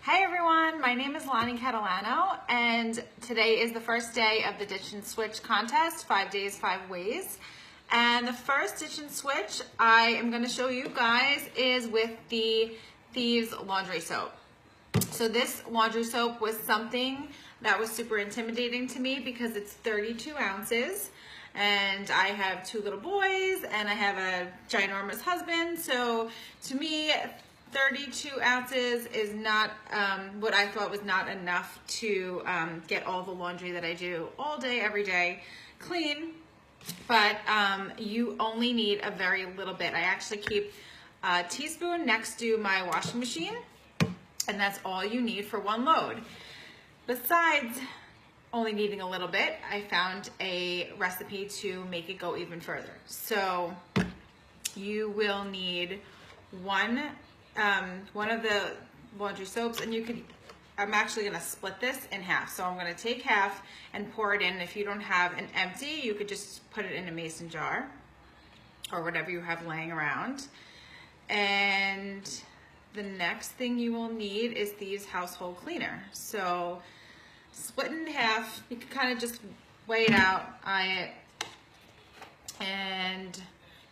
Hi everyone, my name is Lonnie Catalano, and today is the first day of the Ditch and Switch contest, 5 days, 5 ways. And the first Ditch and Switch I am going to show you guys is with the Thieves laundry soap. So this laundry soap was something that was super intimidating to me because it's 32 ounces. And I have 2 little boys and I have a ginormous husband. So to me, 32 ounces is not what I thought was not enough to get all the laundry that I do all day, every day clean. But you only need a very little bit. I actually keep a teaspoon next to my washing machine, and that's all you need for 1 load. Besides only needing a little bit, I found a recipe to make it go even further. So you will need one of the laundry soaps, and I'm actually gonna split this in half. So I'm gonna take half and pour it in. If you don't have an empty, you could just put it in a mason jar or whatever you have laying around. And the next thing you will need is Thieves household cleaner. So split it in half, you can kind of just weigh it out, eye it, and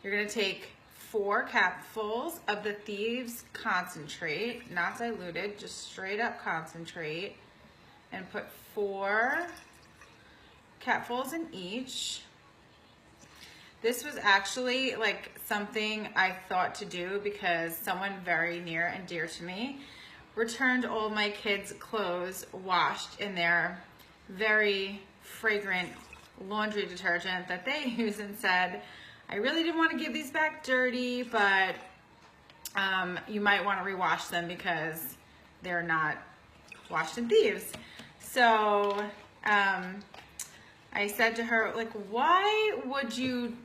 you're gonna take 4 capfuls of the Thieves concentrate, not diluted, just straight up concentrate, and put 4 capfuls in each. This was actually like something I thought to do because someone very near and dear to me returned all my kids' clothes washed in their very fragrant laundry detergent that they use and said, I really didn't want to give these back dirty, but you might want to rewash them because they're not washed in Thieves. So I said to her, like, why would you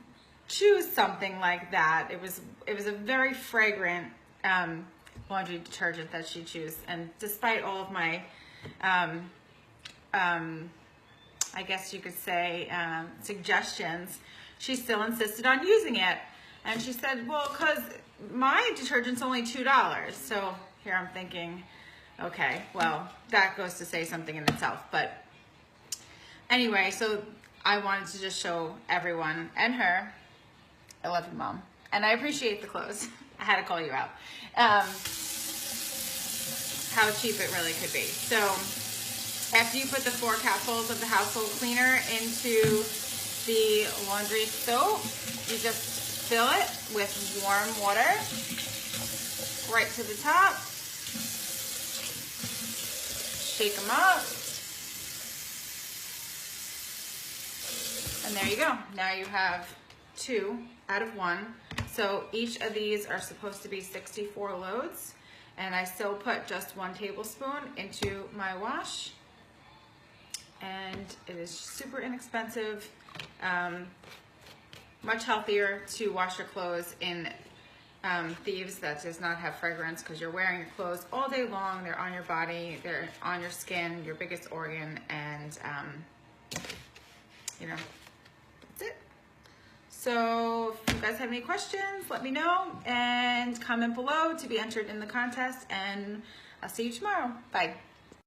choose something like that? It was a very fragrant laundry detergent that she chose, and despite all of my I guess you could say suggestions, she still insisted on using it. And she said, well, because my detergent's only $2. So here I'm thinking, okay, well, that goes to say something in itself. But anyway, so I wanted to just show everyone and her, I love you, Mom, and I appreciate the clothes. I had to call you out. How cheap it really could be. So after you put the 4 capfuls of the household cleaner into the laundry soap, you just fill it with warm water right to the top. Shake them up. And there you go. Now you have 2 out of 1. So each of these are supposed to be 64 loads. And I still put just 1 tablespoon into my wash. And it is super inexpensive. Much healthier to wash your clothes in Thieves that does not have fragrance, because you're wearing your clothes all day long. They're on your body, they're on your skin, your biggest organ, and you know, that's it. So if you guys have any questions, let me know and comment below to be entered in the contest, and I'll see you tomorrow. Bye.